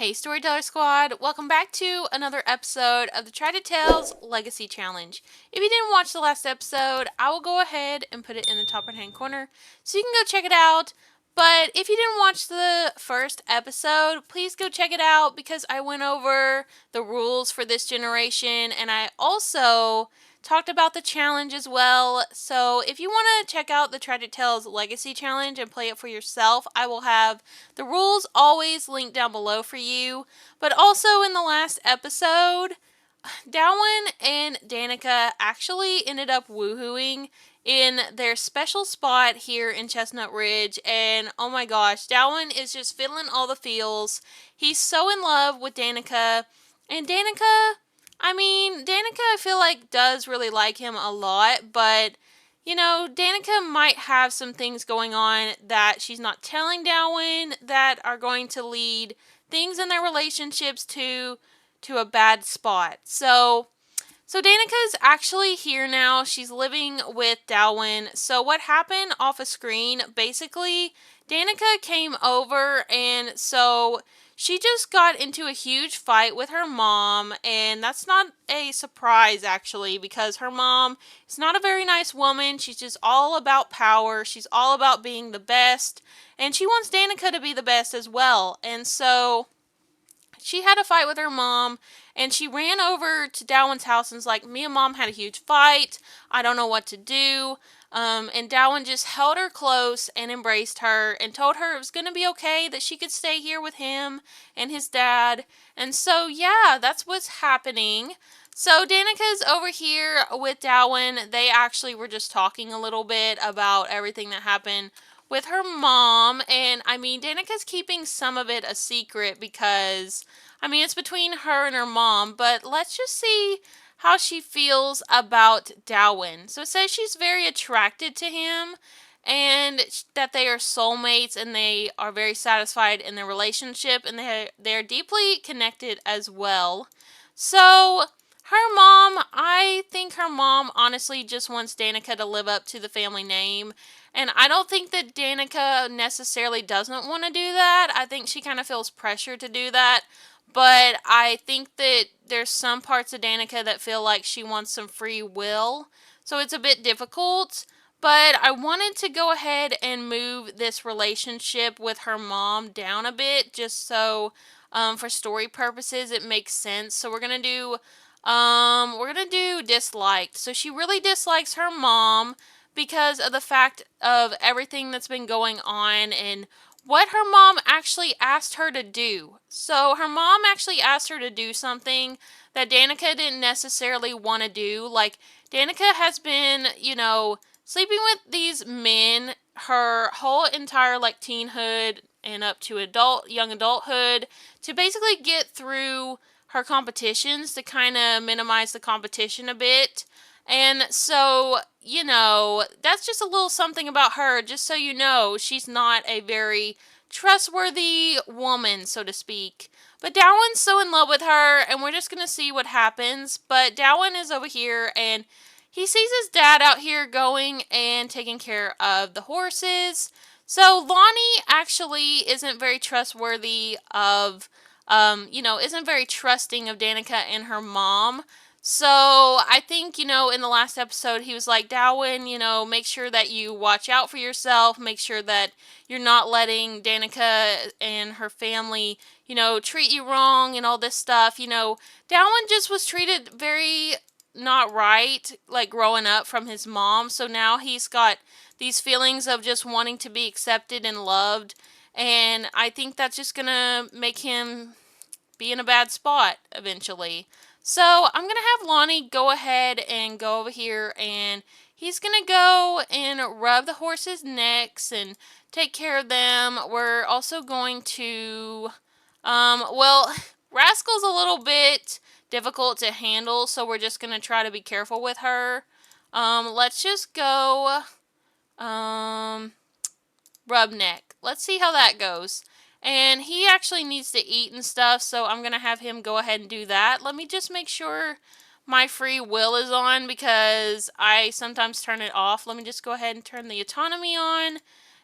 Hey Storyteller Squad, welcome back to another episode of the Try to Tales Legacy Challenge. If you didn't watch the last episode, I will go ahead and put it in the top right hand corner so you can go check it out. But if you didn't watch the first episode, please go check it out because I went over the rules for this generation and I also talked about the challenge as well. So if you want to check out the Try to Tales Legacy Challenge and play it for yourself, I will have the rules always linked down below for you. But also in the last episode, Dowon and Danika actually ended up woohooing in their special spot here in Chestnut Ridge. And oh my gosh, Dowon is just feeling all the feels. He's so in love with Danika. And Danika, I feel like does really like him a lot, but you know, Danika might have some things going on that she's not telling Dowon that are going to lead things in their relationships to a bad spot. So Danika's actually here now. She's living with Dowon. So what happened off a screen, basically, Danika came over and so she just got into a huge fight with her mom, and that's not a surprise actually because her mom is not a very nice woman. She's just all about power. She's all about being the best, and she wants Danika to be the best as well. And so she had a fight with her mom, and she ran over to Dowon's house and was like, me and mom had a huge fight. I don't know what to do. And Dowon just held her close and embraced her and told her it was going to be okay, that she could stay here with him and his dad. And so, yeah, that's what's happening. So Danika's over here with Dowon. They actually were just talking a little bit about everything that happened with her mom. And I mean, Danika's keeping some of it a secret because, I mean, it's between her and her mom. But let's just see how she feels about Dowon. So it says she's very attracted to him and that they are soulmates and they are very satisfied in their relationship and they're deeply connected as well. So I think her mom honestly just wants Danika to live up to the family name. And I don't think that Danika necessarily doesn't want to do that. I think she kind of feels pressure to do that. But I think that there's some parts of Danika that feel like she wants some free will. So it's a bit difficult. But I wanted to go ahead and move this relationship with her mom down a bit just so for story purposes it makes sense. So we're going to do disliked. So she really dislikes her mom because of the fact of everything that's been going on and what her mom actually asked her to do. So her mom actually asked her to do something that Danika didn't necessarily want to do. Like, Danika has been, sleeping with these men her whole entire, teenhood and up to young adulthood to basically get through her competitions to kind of minimize the competition a bit. And so, that's just a little something about her, just so you know, she's not a very trustworthy woman, so to speak. But Dowon's so in love with her, and we're just going to see what happens. But Dowon is over here, and he sees his dad out here going and taking care of the horses. So Lonnie actually isn't very trustworthy of, isn't very trusting of Danika and her mom. So I think, in the last episode, he was like, Dowon, make sure that you watch out for yourself. Make sure that you're not letting Danika and her family, treat you wrong and all this stuff. Dowon just was treated very not right, like growing up from his mom. So now he's got these feelings of just wanting to be accepted and loved. And I think that's just going to make him be in a bad spot eventually. So I'm going to have Lonnie go ahead and go over here and he's going to go and rub the horses' necks and take care of them. We're also going to, Rascal's a little bit difficult to handle, so we're just going to try to be careful with her. Let's just go, rub neck. Let's see how that goes. And he actually needs to eat and stuff, so I'm going to have him go ahead and do that. Let me just make sure my free will is on because I sometimes turn it off. Let me just go ahead and turn the autonomy on.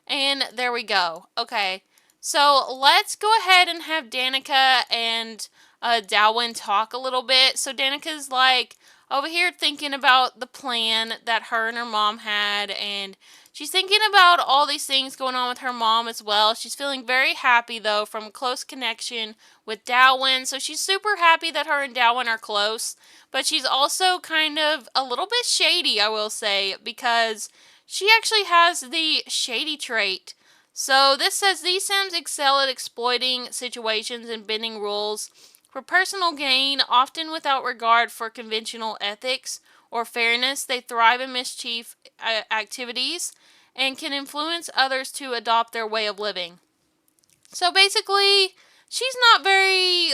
And there we go. Okay. So let's go ahead and have Danika and Dowon talk a little bit. So Danika's like over here thinking about the plan that her and her mom had, and she's thinking about all these things going on with her mom as well. She's feeling very happy though from a close connection with Dowon. So she's super happy that her and Dowon are close, but she's also kind of a little bit shady, I will say, because she actually has the shady trait. So this says these Sims excel at exploiting situations and bending rules for personal gain, often without regard for conventional ethics or fairness. They thrive in mischief activities and can influence others to adopt their way of living. So basically, she's not very,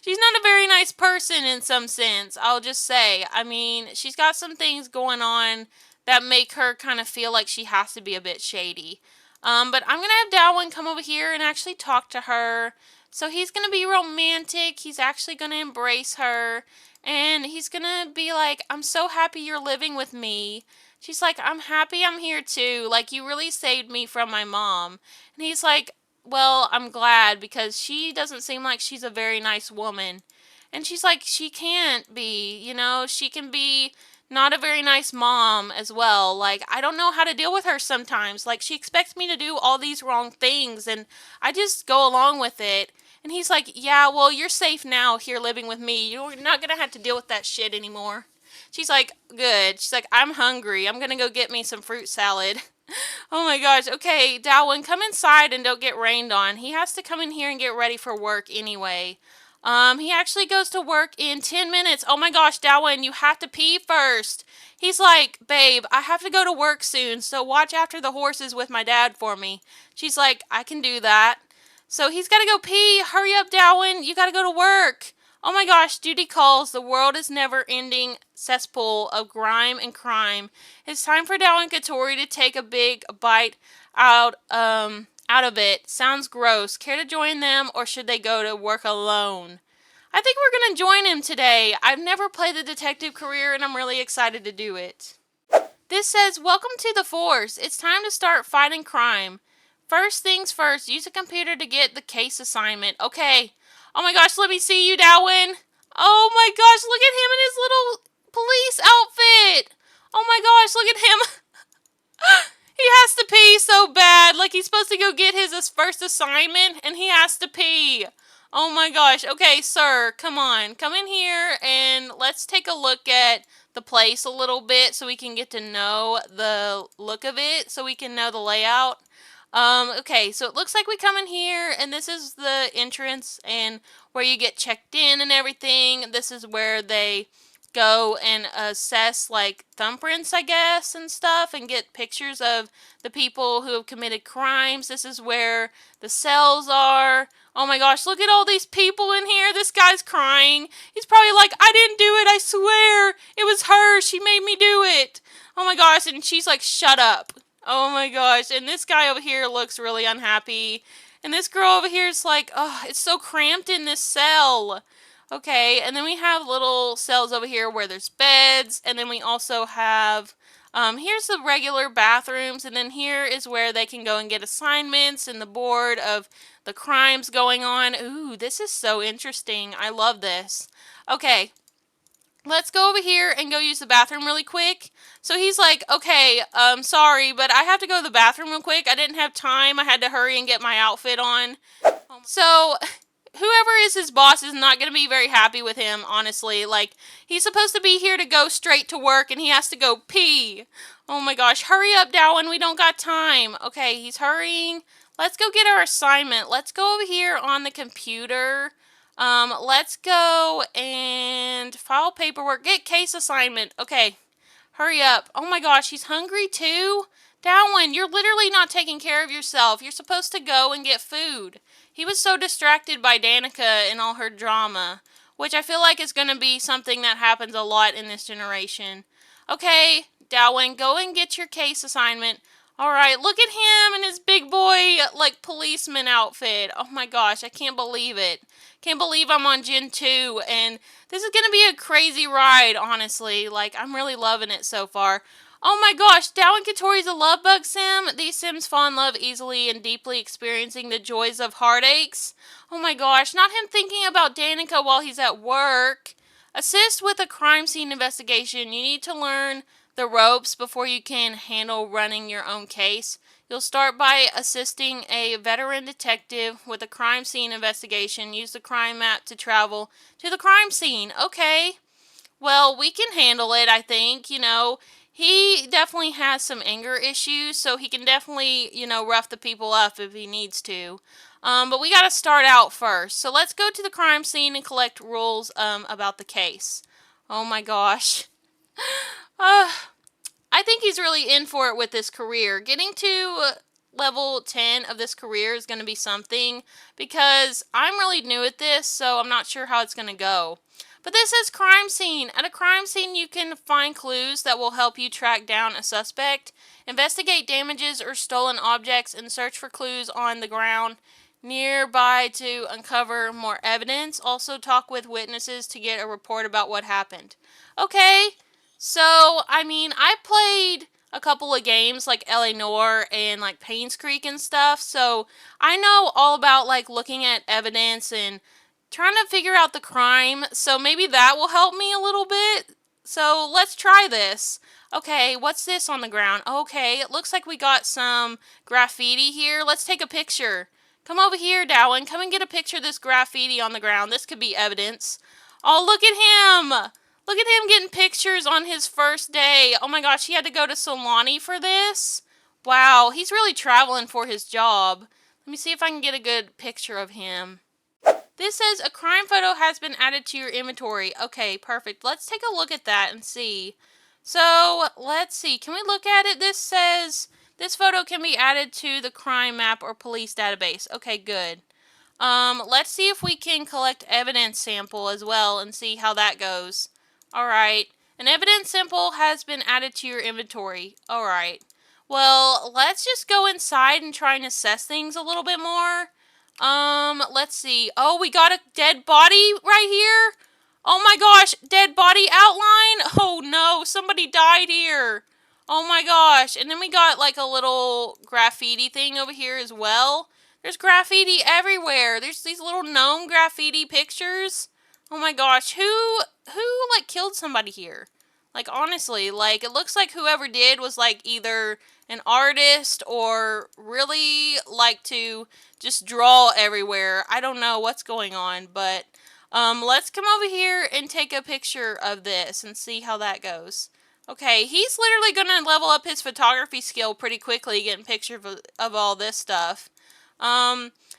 she's not a very nice person in some sense, I'll just say. I mean, she's got some things going on that make her kind of feel like she has to be a bit shady. But I'm going to have Dowon come over here and actually talk to her. So he's going to be romantic. He's actually going to embrace her. And he's going to be like, I'm so happy you're living with me. She's like, I'm happy I'm here too. Like, you really saved me from my mom. And he's like, well, I'm glad because she doesn't seem like she's a very nice woman. And she's like, she can't be, she can be not a very nice mom as well. Like, I don't know how to deal with her sometimes. Like, she expects me to do all these wrong things and I just go along with it. And he's like, yeah, well, you're safe now here living with me. You're not going to have to deal with that shit anymore. She's like, good. She's like, I'm hungry. I'm going to go get me some fruit salad. Oh my gosh. Okay, Dowon, come inside and don't get rained on. He has to come in here and get ready for work anyway. He actually goes to work in 10 minutes. Oh my gosh, Dowon, you have to pee first. He's like, babe, I have to go to work soon, so watch after the horses with my dad for me. She's like, I can do that. So he's got to go pee. Hurry up, Dowon. You got to go to work. Oh my gosh, duty calls. The world is never-ending cesspool of grime and crime. It's time for Dowon Katori to take a big bite out of it. Sounds gross. Care to join them, or should they go to work alone? I think we're going to join him today. I've never played the detective career, and I'm really excited to do it. This says, welcome to the force. It's time to start fighting crime. First things first, use a computer to get the case assignment. Okay. Oh my gosh, let me see you, Dowon. Oh my gosh, look at him in his little police outfit. Oh my gosh, look at him. He has to pee so bad. Like, he's supposed to go get his first assignment, and he has to pee. Oh my gosh. Okay, sir, come on. Come in here, and let's take a look at the place a little bit so we can get to know the look of it, so we can know the layout. Okay, so it looks like we come in here, and this is the entrance, and where you get checked in and everything. This is where they go and assess, like, thumbprints, I guess, and stuff, and get pictures of the people who have committed crimes. This is where the cells are. Oh my gosh, look at all these people in here. This guy's crying. He's probably like, I didn't do it, I swear. It was her. She made me do it. Oh my gosh, and she's like, shut up. Oh my gosh, and this guy over here looks really unhappy. And this girl over here is like, oh, it's so cramped in this cell. Okay, and then we have little cells over here where there's beds, and then we also have, here's the regular bathrooms, and then here is where they can go and get assignments and the board of the crimes going on. Ooh, this is so interesting. I love this. Okay, let's go over here and go use the bathroom really quick. So he's like, okay, sorry, but I have to go to the bathroom real quick. I didn't have time. I had to hurry and get my outfit on. So whoever is his boss is not going to be very happy with him, honestly. Like, he's supposed to be here to go straight to work, and he has to go pee. Oh my gosh, hurry up, Dowon, we don't got time. Okay, he's hurrying. Let's go get our assignment. Let's go over here on the computer. Let's go and file paperwork. Get case assignment. Okay, hurry up. Oh my gosh, he's hungry too? Dowon, you're literally not taking care of yourself. You're supposed to go and get food. He was so distracted by Danika and all her drama, which I feel like is going to be something that happens a lot in this generation. Okay, Dowon, go and get your case assignment. Alright, look at him in his big boy, like, policeman outfit. Oh my gosh, I can't believe it. Can't believe I'm on Gen.2, and this is going to be a crazy ride, honestly. Like, I'm really loving it so far. Oh my gosh, Dowon is a love bug sim. These sims fall in love easily and deeply, experiencing the joys of heartaches. Oh my gosh, not him thinking about Danika while he's at work. Assist with a crime scene investigation. You need to learn the ropes before you can handle running your own case. You'll start by assisting a veteran detective with a crime scene investigation. Use the crime map to travel to the crime scene. Okay. Well, we can handle it, I think. He definitely has some anger issues, so he can definitely, rough the people up if he needs to. But we gotta start out first. So let's go to the crime scene and collect rules about the case. Oh my gosh. I think he's really in for it with this career. Getting to level 10 of this career is going to be something because I'm really new at this, so I'm not sure how it's going to go. But this is crime scene. At a crime scene, you can find clues that will help you track down a suspect, investigate damages or stolen objects, and search for clues on the ground nearby to uncover more evidence. Also talk with witnesses to get a report about what happened. Okay, so, I played a couple of games like LA Noire and like Payne's Creek and stuff, so I know all about like looking at evidence and trying to figure out the crime, so maybe that will help me a little bit. So let's try this. Okay, what's this on the ground? Okay, it looks like we got some graffiti here. Let's take a picture. Come over here, Dowon. Come and get a picture of this graffiti on the ground. This could be evidence. Oh, look at him! Look at him getting pictures on his first day. Oh my gosh, he had to go to Solani for this? Wow, he's really traveling for his job. Let me see if I can get a good picture of him. This says a crime photo has been added to your inventory. Okay, perfect. Let's take a look at that and see. So, let's see. Can we look at it? This says this photo can be added to the crime map or police database. Okay, good. Let's see if we can collect evidence sample as well and see how that goes. Alright. An evidence sample has been added to your inventory. Alright. Well, let's just go inside and try and assess things a little bit more. Let's see. Oh, we got a dead body right here. Oh my gosh, dead body outline. Oh no, somebody died here. Oh my gosh. And then we got like a little graffiti thing over here as well. There's graffiti everywhere. There's these little gnome graffiti pictures. Oh my gosh, who like killed somebody here? Like honestly, like it looks like whoever did was like either an artist or really like to just draw everywhere. I don't know what's going on, but let's come over here and take a picture of this and see how that goes. Okay, he's literally going to level up his photography skill pretty quickly getting pictures of all this stuff.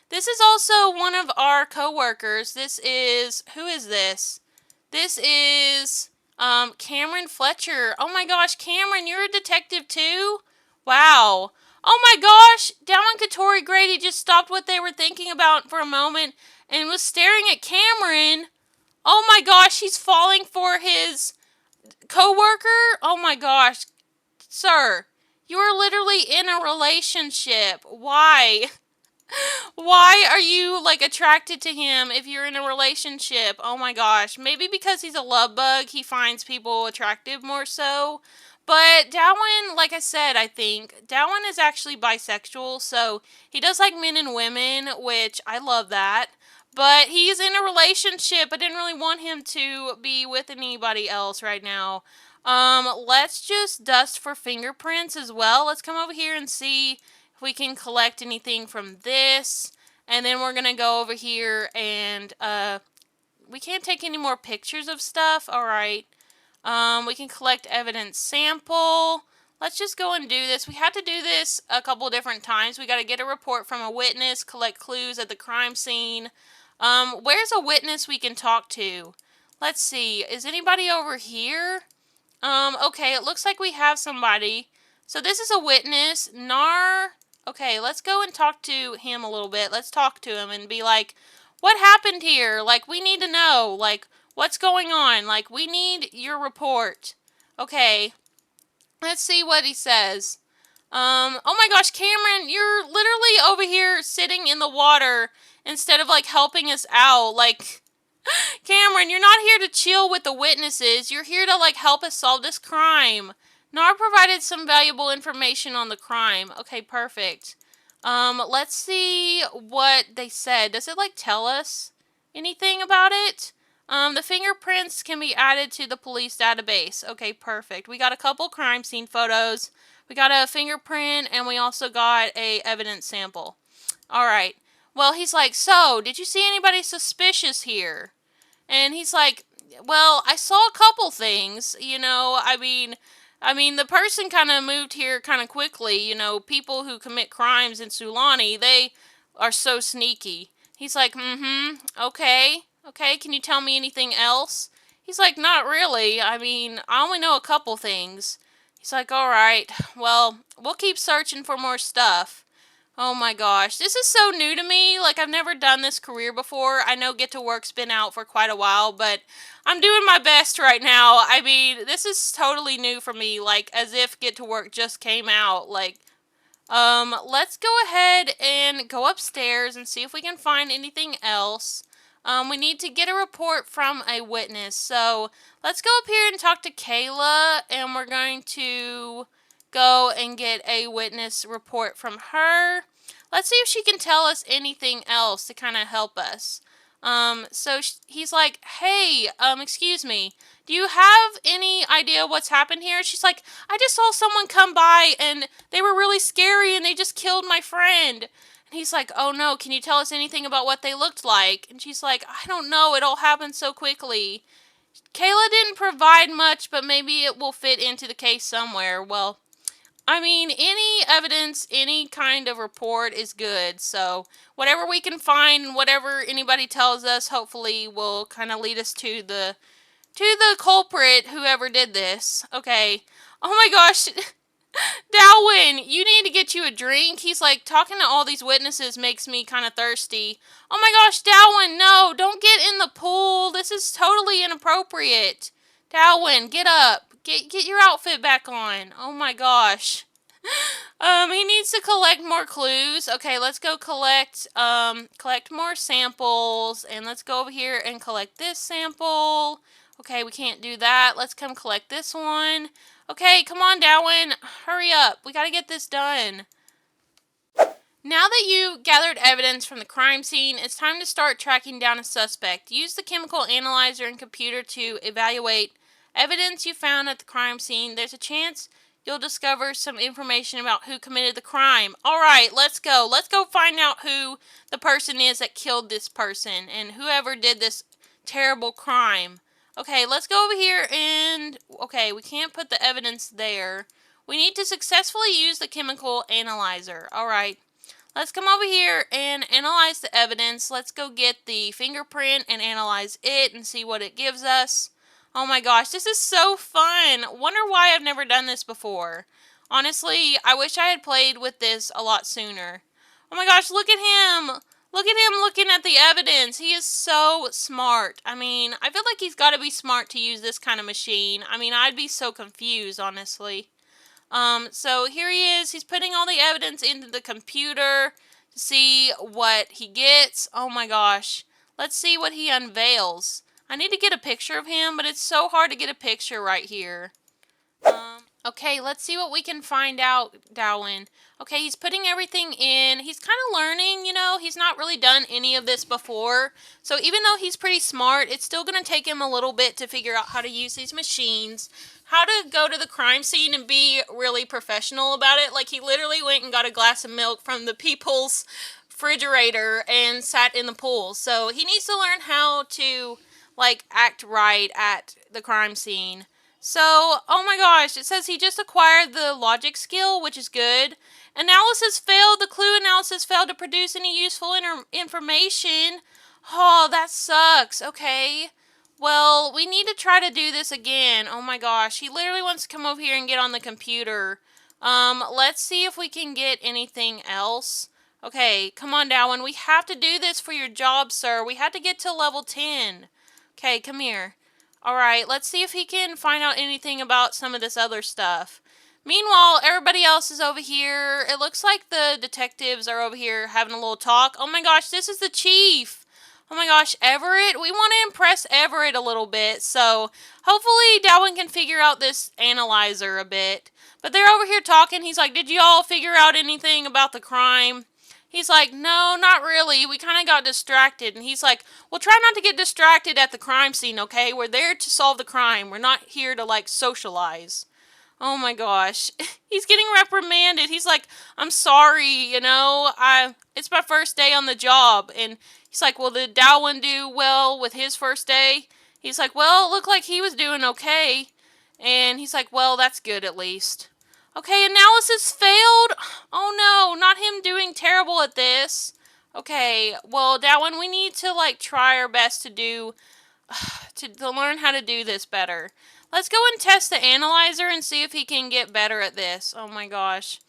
This is also one of our co-workers. This is, who is this? This is, Cameron Fletcher. Oh my gosh, Cameron, you're a detective too? Wow. Oh my gosh, Dowon Grady just stopped what they were thinking about for a moment and was staring at Cameron. Oh my gosh, he's falling for his co-worker? Oh my gosh, sir, you are literally in a relationship. Why? Why are you, like, attracted to him if you're in a relationship? Oh my gosh. Maybe because he's a love bug, he finds people attractive more so. But Dowon, like I said, I think, Dowon is actually bisexual, so he does like men and women, which I love that. But he's in a relationship. I didn't really want him to be with anybody else right now. Let's just dust for fingerprints as well. Let's come over here and see if we can collect anything from this. And then we're going to go over here and, we can't take any more pictures of stuff. Alright. We can collect evidence sample. Let's just go and do this. We had to do this a couple different times. We got to get a report from a witness, collect clues at the crime scene. Where's a witness we can talk to? Let's see. Is anybody over here? Okay, it looks like we have somebody. So this is a witness. Okay, let's go and talk to him a little bit. Let's talk to him and be like, what happened here? Like, we need to know. Like, what's going on? Like, we need your report. Okay. Let's see what he says. Oh my gosh, Cameron, you're literally over here sitting in the water instead of, like, helping us out. Like, Cameron, you're not here to chill with the witnesses. You're here to, like, help us solve this crime. Nar provided some valuable information on the crime. Okay, perfect. Let's see what they said. Does it, like, tell us anything about it? The fingerprints can be added to the police database. Okay, perfect. We got a couple crime scene photos. We got a fingerprint, and we also got a evidence sample. Alright. Well, he's like, so, did you see anybody suspicious here? And he's like, well, I saw a couple things, you know, I mean, the person kind of moved here kind of quickly, you know, people who commit crimes in Sulani, they are so sneaky. He's like, okay, can you tell me anything else? He's like, not really, I mean, I only know a couple things. He's like, alright, well, we'll keep searching for more stuff. Oh my gosh, this is so new to me. Like, I've never done this career before. I know Get to Work's been out for quite a while, but I'm doing my best right now. I mean, this is totally new for me, like, as if Get to Work just came out. Like, let's go ahead and go upstairs and see if we can find anything else. We need to get a report from a witness. So, let's go up here and talk to Kayla, and we're going to go and get a witness report from her. Let's see if she can tell us anything else to kind of help us. So he's like, hey, excuse me, do you have any idea what's happened here? She's like, I just saw someone come by and they were really scary and they just killed my friend. And he's like, oh no, can you tell us anything about what they looked like? And she's like, I don't know, it all happened so quickly. Kayla didn't provide much, but maybe it will fit into the case somewhere. Well, I mean, any evidence, any kind of report is good. So whatever we can find, whatever anybody tells us, hopefully will kind of lead us to the culprit, whoever did this. Okay. Oh my gosh. Dowon, you need to get you a drink. He's like, talking to all these witnesses makes me kind of thirsty. Oh my gosh, Dowon, no, don't get in the pool. This is totally inappropriate. Dowon, get up. Get your outfit back on. Oh my gosh. He needs to collect more clues. Okay, let's go collect more samples. And let's go over here and collect this sample. Okay, we can't do that. Let's come collect this one. Okay, come on, Dowon. Hurry up. We gotta get this done. Now that you gathered evidence from the crime scene, it's time to start tracking down a suspect. Use the chemical analyzer and computer to evaluate evidence you found at the crime scene. There's a chance you'll discover some information about who committed the crime. Alright, let's go. Let's go find out who the person is that killed this person and whoever did this terrible crime. Okay, let's go over here and... Okay, we can't put the evidence there. We need to successfully use the chemical analyzer. Alright, let's come over here and analyze the evidence. Let's go get the fingerprint and analyze it and see what it gives us. Oh my gosh, this is so fun. Wonder why I've never done this before. Honestly, I wish I had played with this a lot sooner. Oh my gosh, look at him. Look at him looking at the evidence. He is so smart. I mean, I feel like he's got to be smart to use this kind of machine. I mean, I'd be so confused, honestly. So here he is. He's putting all the evidence into the computer to see what he gets. Oh my gosh. Let's see what he unveils. I need to get a picture of him, but it's so hard to get a picture right here. Okay, let's see what we can find out, Dowon. Okay, he's putting everything in. He's kind of learning, you know. He's not really done any of this before. So even though he's pretty smart, it's still going to take him a little bit to figure out how to use these machines, how to go to the crime scene and be really professional about it. Like, he literally went and got a glass of milk from the people's refrigerator and sat in the pool. So he needs to learn how to, like, act right at the crime scene. So, oh my gosh, it says he just acquired the logic skill, which is good. Analysis failed. The clue analysis failed to produce any useful information. Oh, that sucks. Okay. Well, we need to try to do this again. Oh my gosh, he literally wants to come over here and get on the computer. Let's see if we can get anything else. Okay, come on, Dowon. We have to do this for your job, sir. We have to get to level 10. Okay, come here. Alright, let's see if he can find out anything about some of this other stuff. Meanwhile, everybody else is over here. It looks like the detectives are over here having a little talk. Oh my gosh, this is the chief. Oh my gosh, Everett. We want to impress Everett a little bit. So hopefully Dowon can figure out this analyzer a bit. But they're over here talking. He's like, did you all figure out anything about the crime? He's like, no, not really. We kind of got distracted. And he's like, well, try not to get distracted at the crime scene, okay? We're there to solve the crime. We're not here to, like, socialize. Oh my gosh. He's getting reprimanded. He's like, I'm sorry, you know, it's my first day on the job. And he's like, well, did Dowon do well with his first day? He's like, well, it looked like he was doing okay. And he's like, well, that's good at least. Okay, analysis failed. Oh no, not him doing terrible at this. Okay, well, Dowon, we need to, like, try our best to do, to learn how to do this better. Let's go and test the analyzer and see if he can get better at this. Oh my gosh.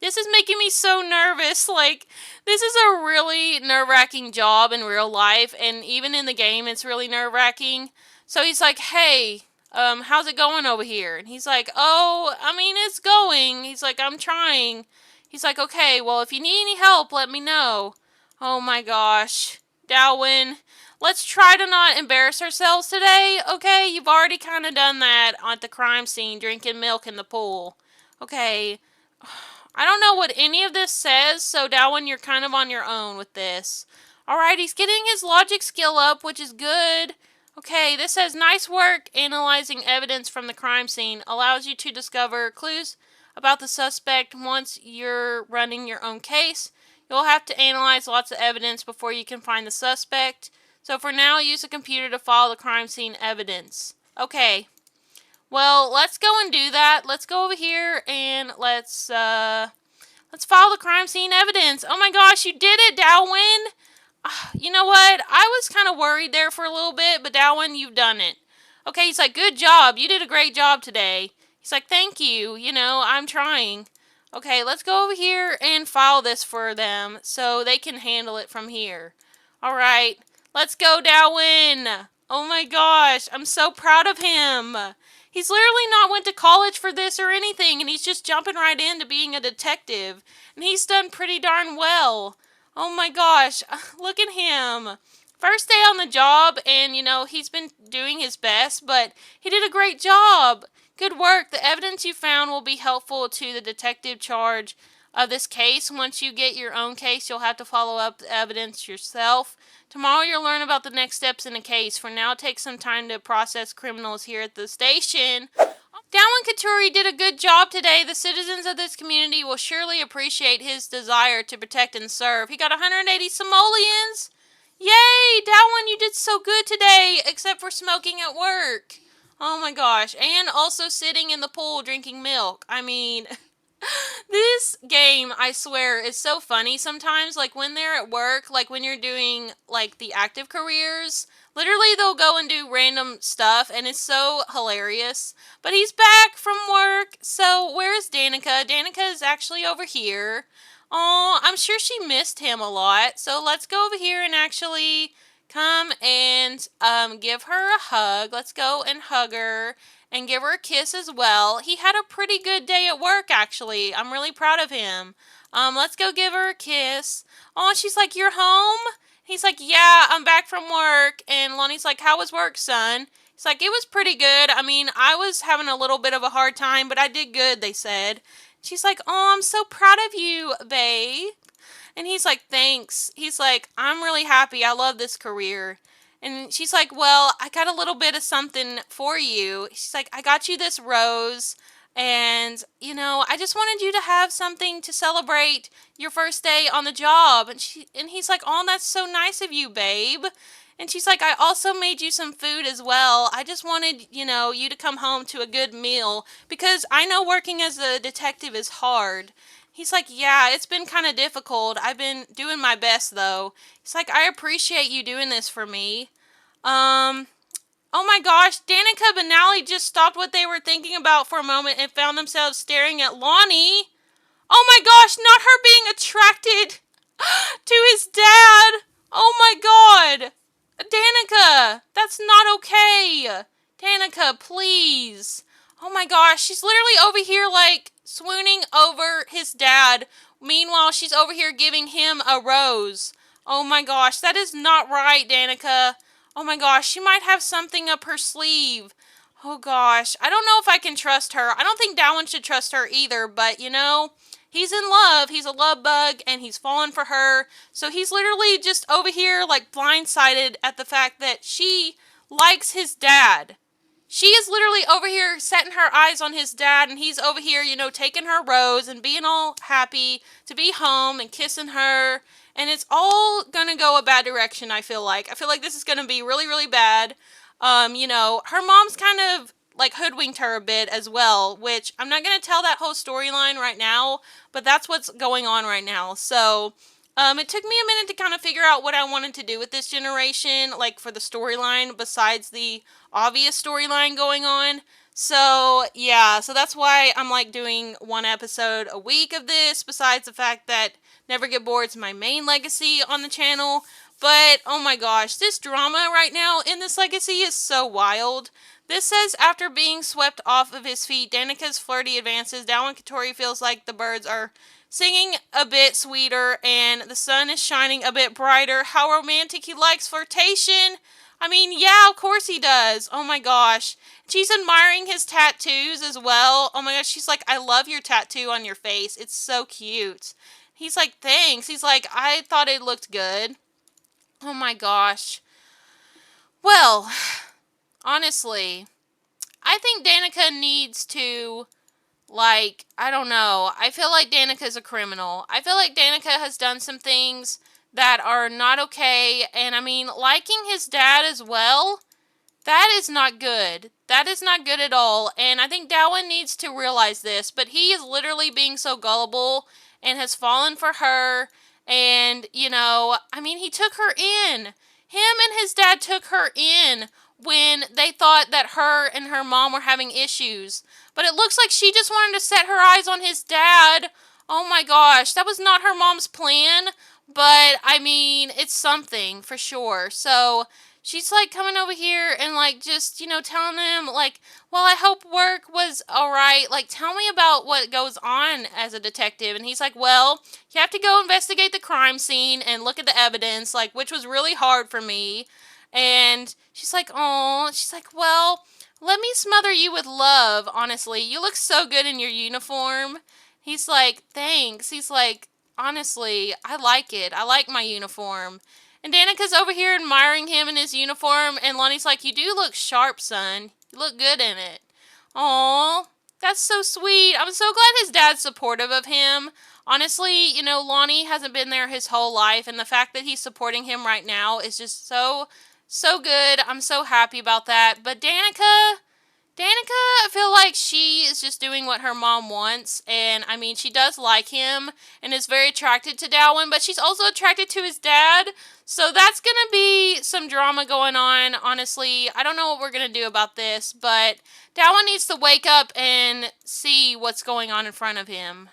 This is making me so nervous. Like, this is a really nerve-wracking job in real life, and even in the game, it's really nerve-wracking. So he's like, hey, how's it going over here? And he's like, oh, I mean, it's going. He's like, I'm trying. He's like, okay, well, if you need any help, let me know. Oh my gosh. Dowon, let's try to not embarrass ourselves today, okay? You've already kind of done that at the crime scene, drinking milk in the pool. Okay. I don't know what any of this says, so Dowon, you're kind of on your own with this. Alright, he's getting his logic skill up, which is good. Okay, this says, nice work analyzing evidence from the crime scene. Allows you to discover clues about the suspect once you're running your own case. You'll have to analyze lots of evidence before you can find the suspect. So for now, use a computer to follow the crime scene evidence. Okay. Well, let's go and do that. Let's go over here and let's follow the crime scene evidence. Oh my gosh, you did it, Dowon! You know what? I was kind of worried there for a little bit, but Dowon, you've done it. Okay, he's like, good job. You did a great job today. He's like, thank you. You know, I'm trying. Okay, let's go over here and file this for them so they can handle it from here. Alright, let's go, Dowon. Oh my gosh, I'm so proud of him. He's literally not went to college for this or anything, and he's just jumping right into being a detective. And he's done pretty darn well. Oh my gosh, look at him. First day on the job, and, you know, he's been doing his best, but he did a great job. Good work. The evidence you found will be helpful to the detective charge of this case. Once you get your own case, you'll have to follow up the evidence yourself. Tomorrow you'll learn about the next steps in the case. For now, it takes some time to process criminals here at the station. Dowon Katuri did a good job today. The citizens of this community will surely appreciate his desire to protect and serve. He got 180 simoleons. Yay! Dowon, you did so good today, except for smoking at work. Oh my gosh. And also sitting in the pool drinking milk. I mean, this game, I swear, is so funny sometimes. Like, when they're at work, like, when you're doing, like, the active careers, literally, they'll go and do random stuff, and it's so hilarious. But he's back from work, so where's Danika? Danika is actually over here. Oh, I'm sure she missed him a lot, so let's go over here and actually come and give her a hug. Let's go and hug her and give her a kiss as well. He had a pretty good day at work, actually. I'm really proud of him. Let's go give her a kiss. Oh, she's like, you're home? He's like, yeah, I'm back from work. And Lonnie's like, how was work, son? He's like, it was pretty good. I mean, I was having a little bit of a hard time, but I did good, they said. She's like, oh, I'm so proud of you, babe. And he's like, thanks. He's like, I'm really happy. I love this career. And she's like, well, I got a little bit of something for you. She's like, I got you this rose. And, you know, I just wanted you to have something to celebrate your first day on the job. And he's like, oh, that's so nice of you, babe. And she's like, I also made you some food as well. I just wanted, you know, you to come home to a good meal. Because I know working as a detective is hard. He's like, yeah, it's been kind of difficult. I've been doing my best, though. He's like, I appreciate you doing this for me. Oh my gosh, Danika and Benally just stopped what they were thinking about for a moment and found themselves staring at Lonnie. Oh my gosh, not her being attracted to his dad. Oh my god. Danika, that's not okay. Danika, please. Oh my gosh, she's literally over here like swooning over his dad. Meanwhile, she's over here giving him a rose. Oh my gosh, that is not right, Danika. Oh my gosh, she might have something up her sleeve. Oh gosh, I don't know if I can trust her. I don't think Dowon should trust her either, but you know, he's in love. He's a love bug and he's fallen for her. So he's literally just over here like blindsided at the fact that she likes his dad. She is literally over here setting her eyes on his dad, and he's over here, you know, taking her rose and being all happy to be home and kissing her. And it's all gonna go a bad direction, I feel like. I feel like this is gonna be really, really bad. You know, her mom's kind of like hoodwinked her a bit as well, which I'm not gonna tell that whole storyline right now, but that's what's going on right now. So, it took me a minute to kind of figure out what I wanted to do with this generation, like for the storyline, besides the obvious storyline going on. So, yeah, so that's why I'm like doing one episode a week of this, besides the fact that Never Get Bored's my main legacy on the channel. But, oh my gosh, this drama right now in this legacy is so wild. This says, after being swept off of his feet, Danika's flirty advances, Dowon Katori feels like the birds are singing a bit sweeter and the sun is shining a bit brighter. How romantic he likes flirtation. I mean, yeah, of course he does. Oh my gosh. She's admiring his tattoos as well. Oh my gosh, she's like, I love your tattoo on your face. It's so cute. He's like, thanks. He's like, I thought it looked good. Oh my gosh. Well, honestly, I think Danika needs to, like, I don't know. I feel like Danika's a criminal. I feel like Danika has done some things that are not okay. And I mean, liking his dad as well, that is not good. That is not good at all. And I think Dowon needs to realize this. But he is literally being so gullible and has fallen for her. And, you know, I mean, he took her in. Him and his dad took her in when they thought that her and her mom were having issues. But it looks like she just wanted to set her eyes on his dad. Oh my gosh, that was not her mom's plan. But, I mean, it's something for sure. So, she's like coming over here and like just, you know, telling him like, well, I hope work was alright. Like, tell me about what goes on as a detective. And he's like, well, you have to go investigate the crime scene and look at the evidence, like, which was really hard for me. And she's like, oh, she's like, well, let me smother you with love, honestly. You look so good in your uniform. He's like, thanks. He's like, honestly, I like it. I like my uniform. And Danika's over here admiring him in his uniform, and Lonnie's like, you do look sharp, son. You look good in it. Aww, that's so sweet. I'm so glad his dad's supportive of him. Honestly, you know, Lonnie hasn't been there his whole life, and the fact that he's supporting him right now is just so, so good. I'm so happy about that. But Danika, I feel like she is just doing what her mom wants, and I mean, she does like him and is very attracted to Dowon, but she's also attracted to his dad, so that's gonna be some drama going on, honestly. I don't know what we're gonna do about this, but Dowon needs to wake up and see what's going on in front of him.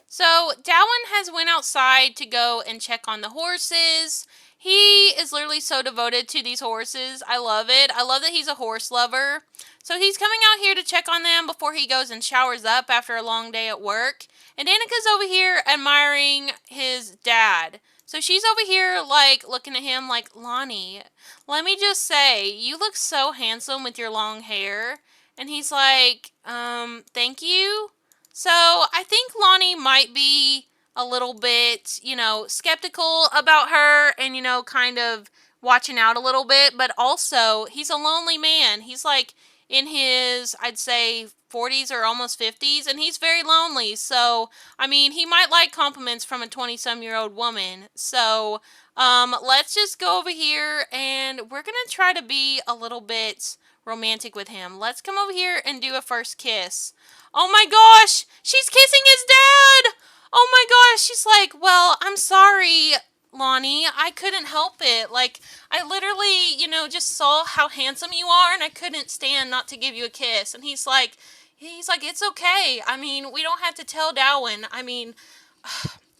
So, Dowon has went outside to go and check on the horses. He is literally so devoted to these horses. I love it. I love that he's a horse lover. So he's coming out here to check on them before he goes and showers up after a long day at work. And Danika's over here admiring his dad. So she's over here, like, looking at him like, Lonnie, let me just say, you look so handsome with your long hair. And he's like, thank you. So I think Lonnie might be a little bit, you know, skeptical about her and, you know, kind of watching out a little bit. But also, he's a lonely man. He's like in his, I'd say, 40s or almost 50s, and he's very lonely. So, I mean, he might like compliments from a 20-some-year-old woman. So, let's just go over here, and we're going to try to be a little bit romantic with him. Let's come over here and do a first kiss. Oh my gosh, she's kissing his dad! Oh my gosh, she's like, well, I'm sorry, Lonnie, I couldn't help it. Like, I literally, you know, just saw how handsome you are, and I couldn't stand not to give you a kiss. And he's like, it's okay. I mean, we don't have to tell Dowon. I mean,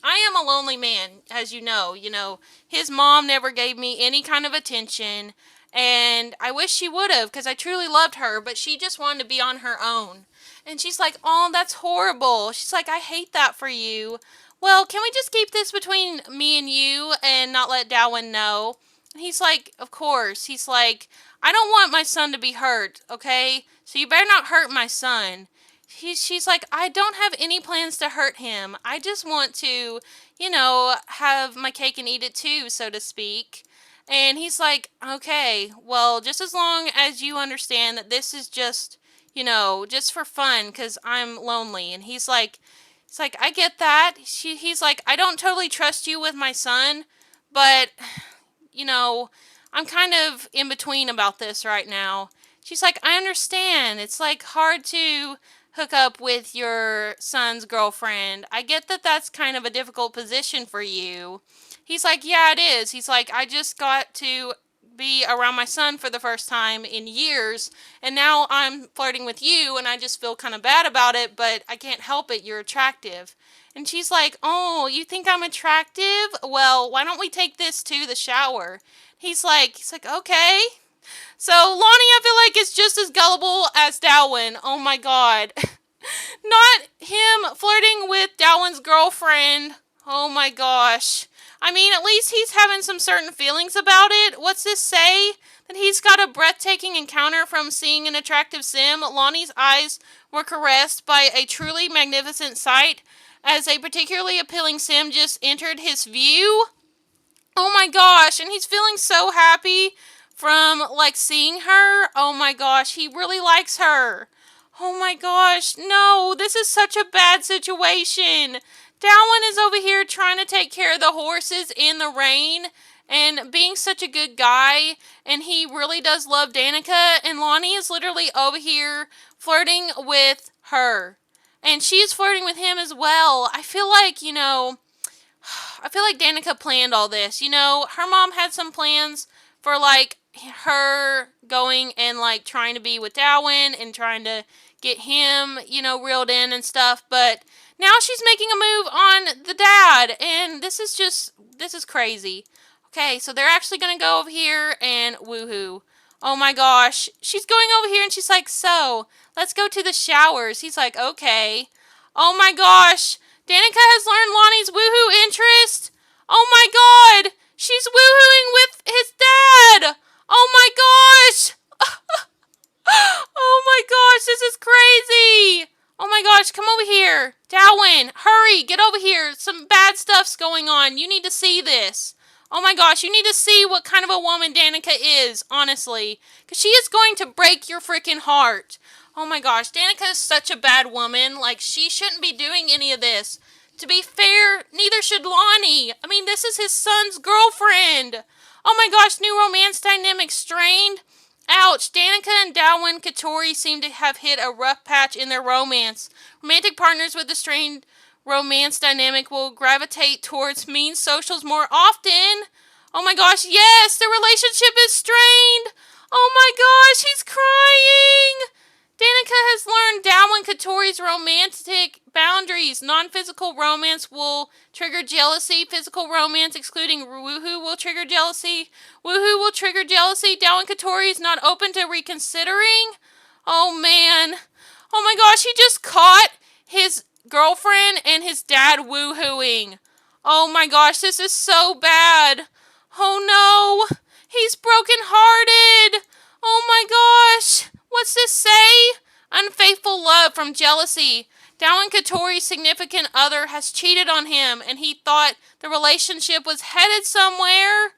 I am a lonely man, as you know. You know, his mom never gave me any kind of attention, and I wish she would have, because I truly loved her, but she just wanted to be on her own. And she's like, oh, that's horrible. She's like, I hate that for you. well, can we just keep this between me and you and not let Dowon know? And he's like, of course. He's like, I don't want my son to be hurt, okay? So you better not hurt my son. She's like, I don't have any plans to hurt him. I just want to, have my cake and eat it too, so to speak. And he's like, okay, well, just as long as you understand that this is just, just for fun, because I'm lonely. And he's like, I get that. He's like, I don't totally trust you with my son, but, you know, I'm kind of in between about this right now. She's like, I understand. It's like hard to hook up with your son's girlfriend. I get that that's kind of a difficult position for you. He's like, yeah, it is. He's like, I just got to be around my son for the first time in years, and now I'm flirting with you, and I just feel kind of bad about it, but I can't help it. You're attractive. And she's like, oh, you think I'm attractive? Well, why don't we take this to the shower? He's like, okay. So Lonnie, I feel like is just as gullible as Dowon. Oh my god. Not him flirting with Dowon's girlfriend. Oh my gosh. I mean, at least he's having some certain feelings about it. What's this say? That he's got a breathtaking encounter from seeing an attractive sim. Lonnie's eyes were caressed by a truly magnificent sight as a particularly appealing sim just entered his view. Oh my gosh, and he's feeling so happy from, like, seeing her. Oh my gosh, he really likes her. Oh my gosh, no, this is such a bad situation. Dowon is over here trying to take care of the horses in the rain and being such a good guy, and he really does love Danika, and Lonnie is literally over here flirting with her. And she's flirting with him as well. I feel like, Danica planned all this. Her mom had some plans for, like, her going and, like, trying to be with Dowon and trying to get him, reeled in and stuff. But now she's making a move on the dad. And this is crazy. Okay, so they're actually going to go over here and woohoo. Oh my gosh. She's going over here and she's like, so, let's go to the showers. He's like, okay. Oh my gosh. Danica has learned Lonnie's woohoo interest. Oh my god. She's woohooing with his dad. Oh my gosh. Oh my gosh, this is crazy. Oh my gosh, come over here. Dowon, hurry, get over here. Some bad stuff's going on. You need to see this. Oh my gosh, you need to see what kind of a woman Danica is, honestly. Because she is going to break your freaking heart. Oh my gosh, Danica is such a bad woman. Like, she shouldn't be doing any of this. To be fair, neither should Lonnie. I mean, this is his son's girlfriend. Oh my gosh, new romance dynamic strained. Ouch, Danica and Dowon Katori seem to have hit a rough patch in their romance. Romantic partners with a strained romance dynamic will gravitate towards mean socials more often. Oh my gosh, yes, their relationship is strained. Oh my gosh, he's crying. Danica has learned Dowon Katori's romantic boundaries. Non-physical romance will trigger jealousy. Physical romance, excluding woohoo, will trigger jealousy. Woohoo will trigger jealousy. Dowon Katori is not open to reconsidering. Oh, man. Oh, my gosh, he just caught his girlfriend and his dad woohooing. Oh, my gosh, this is so bad. Oh, no. He's brokenhearted. Oh, my gosh. What's this say? Unfaithful love from jealousy. Dowon Katori's significant other has cheated on him, and he thought the relationship was headed somewhere.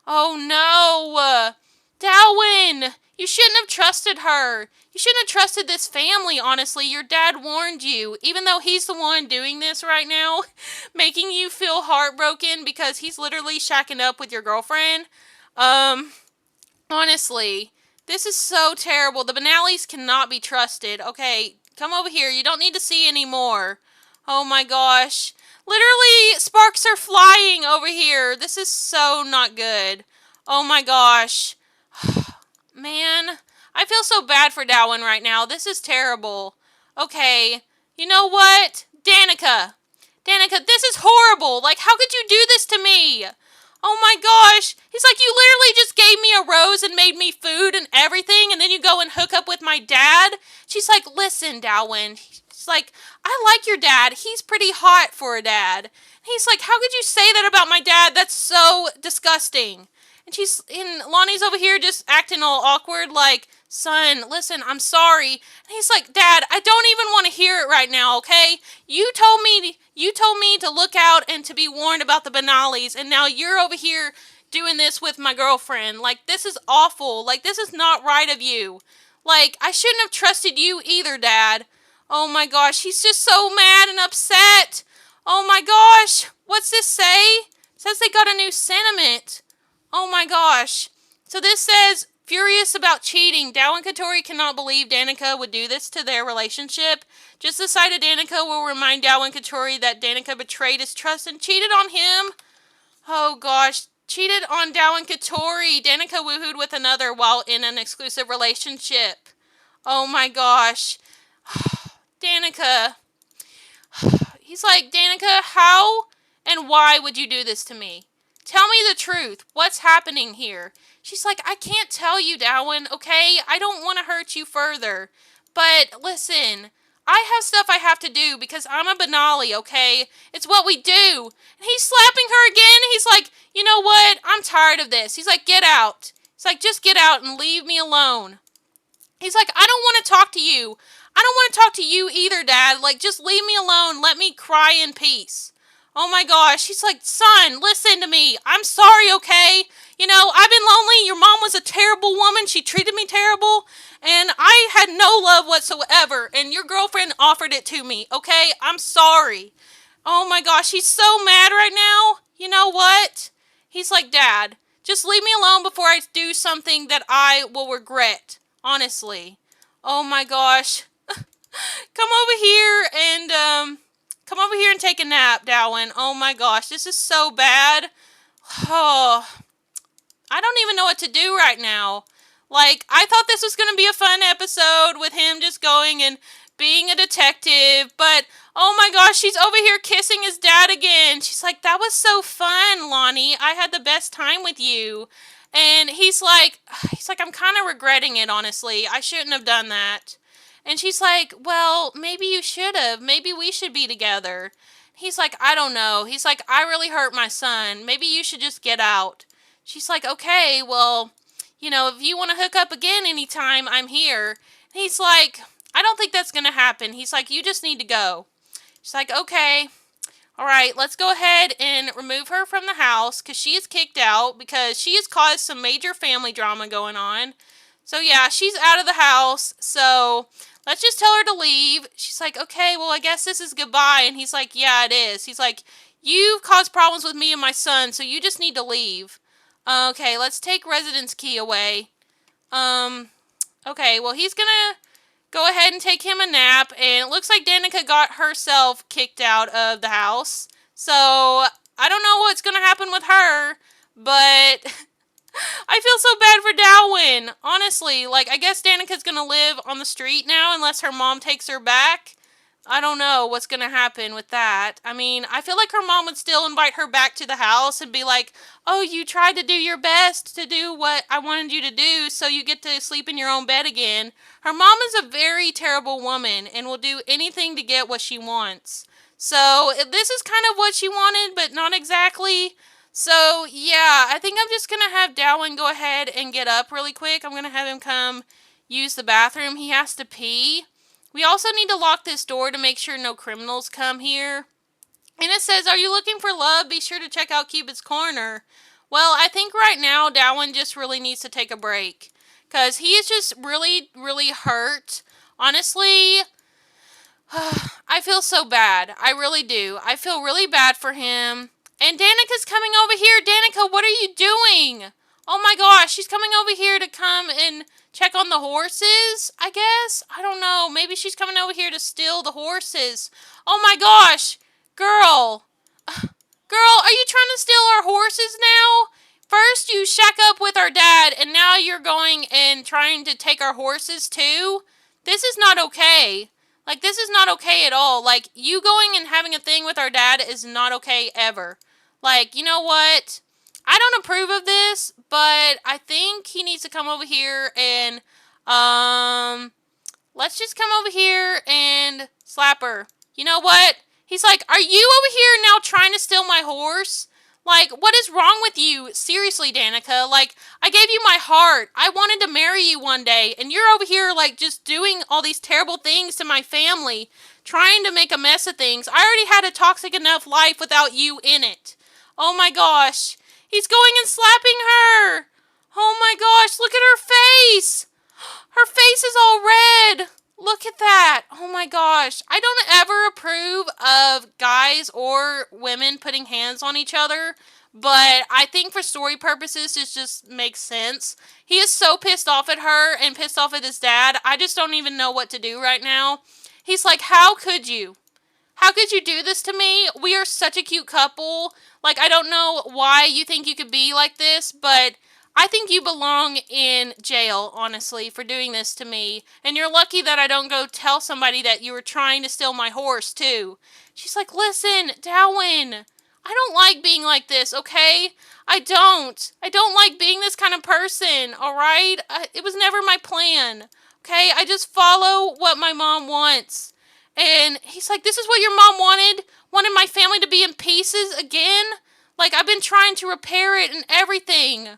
Oh no. Dowon, you shouldn't have trusted her. You shouldn't have trusted this family, honestly. Your dad warned you, even though he's the one doing this right now, making you feel heartbroken because he's literally shacking up with your girlfriend. Honestly, this is so terrible. The Benallis cannot be trusted. Okay, come over here. You don't need to see anymore. Oh my gosh. Literally, sparks are flying over here. This is so not good. Oh my gosh. Man, I feel so bad for Dowon right now. This is terrible. Okay, you know what? Danica, this is horrible. Like, how could you do this to me? Oh my gosh. He's like, you literally just gave me a rose and made me food and everything, and then you go and hook up with my dad? She's like, listen, Dowon. She's like, I like your dad. He's pretty hot for a dad. And he's like, how could you say that about my dad? That's so disgusting. And Lonnie's over here just acting all awkward, like, son, listen, I'm sorry. And he's like, Dad, I don't even want to hear it right now, okay? You told me to look out and to be warned about the Benali's, and now you're over here doing this with my girlfriend. Like, this is awful. Like, this is not right of you. Like, I shouldn't have trusted you either, Dad. Oh my gosh, he's just so mad and upset. Oh my gosh, what's this say? It says they got a new sentiment. Oh my gosh. So this says, furious about cheating. Dowon and Katori cannot believe Danika would do this to their relationship. Just the sight of Danika will remind Dowon and Katori that Danika betrayed his trust and cheated on him. Oh gosh. Cheated on Dowon and Katori. Danika woohooed with another while in an exclusive relationship. Oh my gosh. Danika. He's like, Danika, how and why would you do this to me? Tell me the truth. What's happening here? She's like, I can't tell you, Dowon, okay? I don't want to hurt you further. But listen, I have stuff I have to do because I'm a Benali, okay? It's what we do. And he's slapping her again. He's like, you know what? I'm tired of this. He's like, get out. He's like, just get out and leave me alone. He's like, I don't want to talk to you. I don't want to talk to you either, Dad. Like, just leave me alone. Let me cry in peace. Oh my gosh. He's like, son, listen to me. I'm sorry, okay? You know, I've been lonely. Your mom was a terrible woman. She treated me terrible. And I had no love whatsoever. And your girlfriend offered it to me, okay? I'm sorry. Oh my gosh. He's so mad right now. You know what? He's like, Dad, just leave me alone before I do something that I will regret. Honestly. Oh my gosh. Come over here and take a nap, Dowon. Oh my gosh, this is so bad. Oh, I don't even know what to do right now. Like, I thought this was going to be a fun episode with him just going and being a detective, but oh my gosh, she's over here kissing his dad again. She's like, that was so fun, Lonnie. I had the best time with you. And he's like, I'm kind of regretting it, honestly. I shouldn't have done that. And she's like, well, maybe you should have. Maybe we should be together. He's like, I don't know. He's like, I really hurt my son. Maybe you should just get out. She's like, okay, well, you know, if you want to hook up again anytime, I'm here. He's like, I don't think that's going to happen. He's like, you just need to go. She's like, okay. All right, let's go ahead and remove her from the house because she is kicked out because she has caused some major family drama going on. So yeah, she's out of the house. So let's just tell her to leave. She's like, okay, well, I guess this is goodbye. And he's like, yeah, it is. He's like, you've caused problems with me and my son, so you just need to leave. Okay, let's take residence key away. Okay, well, he's gonna go ahead and take him a nap, and it looks like Danika got herself kicked out of the house. So, I don't know what's gonna happen with her, but I feel so bad for Dowon. Honestly, like, I guess Danika's gonna live on the street now unless her mom takes her back. I don't know what's going to happen with that. I mean, I feel like her mom would still invite her back to the house and be like, oh, you tried to do your best to do what I wanted you to do, so you get to sleep in your own bed again. Her mom is a very terrible woman and will do anything to get what she wants. So, this is kind of what she wanted, but not exactly. So, yeah, I think I'm just going to have Dowon go ahead and get up really quick. I'm going to have him come use the bathroom. He has to pee. We also need to lock this door to make sure no criminals come here. And it says, are you looking for love? Be sure to check out Cupid's Corner. Well, I think right now Dowon just really needs to take a break. Because he is just really, really hurt. Honestly, I feel so bad. I really do. I feel really bad for him. And Danika's coming over here. Danika, what are you doing? Oh my gosh, she's coming over here to come and check on the horses, I guess? I don't know. Maybe she's coming over here to steal the horses. Oh my gosh. Girl. Girl, are you trying to steal our horses now? First you shack up with our dad, and now you're going and trying to take our horses too? This is not okay. Like, this is not okay at all. Like, you going and having a thing with our dad is not okay ever. Like, you know what? I don't approve of this, but I think he needs to come over here and, let's just come over here and slap her. You know what? He's like, are you over here now trying to steal my horse? Like, what is wrong with you? Seriously, Danika. Like, I gave you my heart. I wanted to marry you one day, and you're over here, like, just doing all these terrible things to my family, trying to make a mess of things. I already had a toxic enough life without you in it. Oh my gosh. He's going and slapping her. Oh my gosh, look at her face. Her face is all red. Look at that. Oh my gosh. I don't ever approve of guys or women putting hands on each other, but I think for story purposes, it just makes sense. He is so pissed off at her and pissed off at his dad. I just don't even know what to do right now. He's like, how could you? How could you do this to me? We are such a cute couple. Like, I don't know why you think you could be like this, but I think you belong in jail, honestly, for doing this to me. And you're lucky that I don't go tell somebody that you were trying to steal my horse, too. She's like, listen, Dowon, I don't like being like this, okay? I don't. I don't like being this kind of person, alright? It was never my plan, okay? I just follow what my mom wants. And he's like, this is what your mom wanted? Wanted my family to be in pieces again? Like, I've been trying to repair it and everything.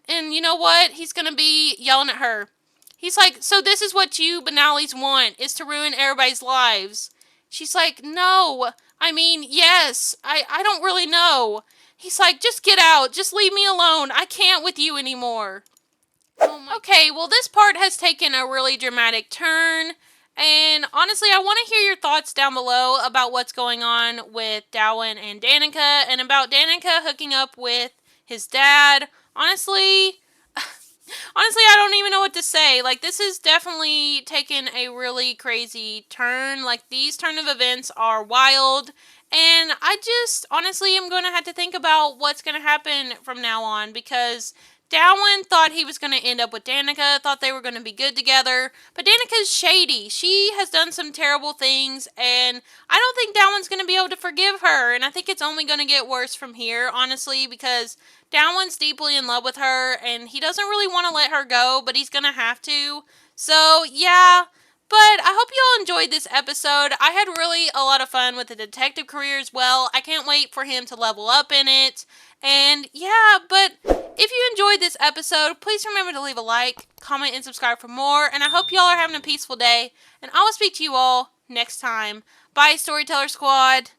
And you know what? He's going to be yelling at her. He's like, so this is what you banales want, is to ruin everybody's lives. She's like, no. I mean, yes. I don't really know. He's like, just get out. Just leave me alone. I can't with you anymore. Okay, well, this part has taken a really dramatic turn. And honestly, I want to hear your thoughts down below about what's going on with Dowon and Danika, and about Danika hooking up with his dad. Honestly, I don't even know what to say. Like, this has definitely taken a really crazy turn. Like, these turn of events are wild. And I just, honestly, am going to have to think about what's going to happen from now on, because Dowon thought he was going to end up with Danika, thought they were going to be good together, but Danika's shady. She has done some terrible things, and I don't think Dowon's going to be able to forgive her, and I think it's only going to get worse from here, honestly, because Dowon's deeply in love with her, and he doesn't really want to let her go, but he's going to have to. So, yeah. But I hope you all enjoyed this episode. I had really a lot of fun with the detective career as well. I can't wait for him to level up in it. And yeah, but if you enjoyed this episode, please remember to leave a like, comment, and subscribe for more. And I hope you all are having a peaceful day. And I will speak to you all next time. Bye, Storyteller Squad.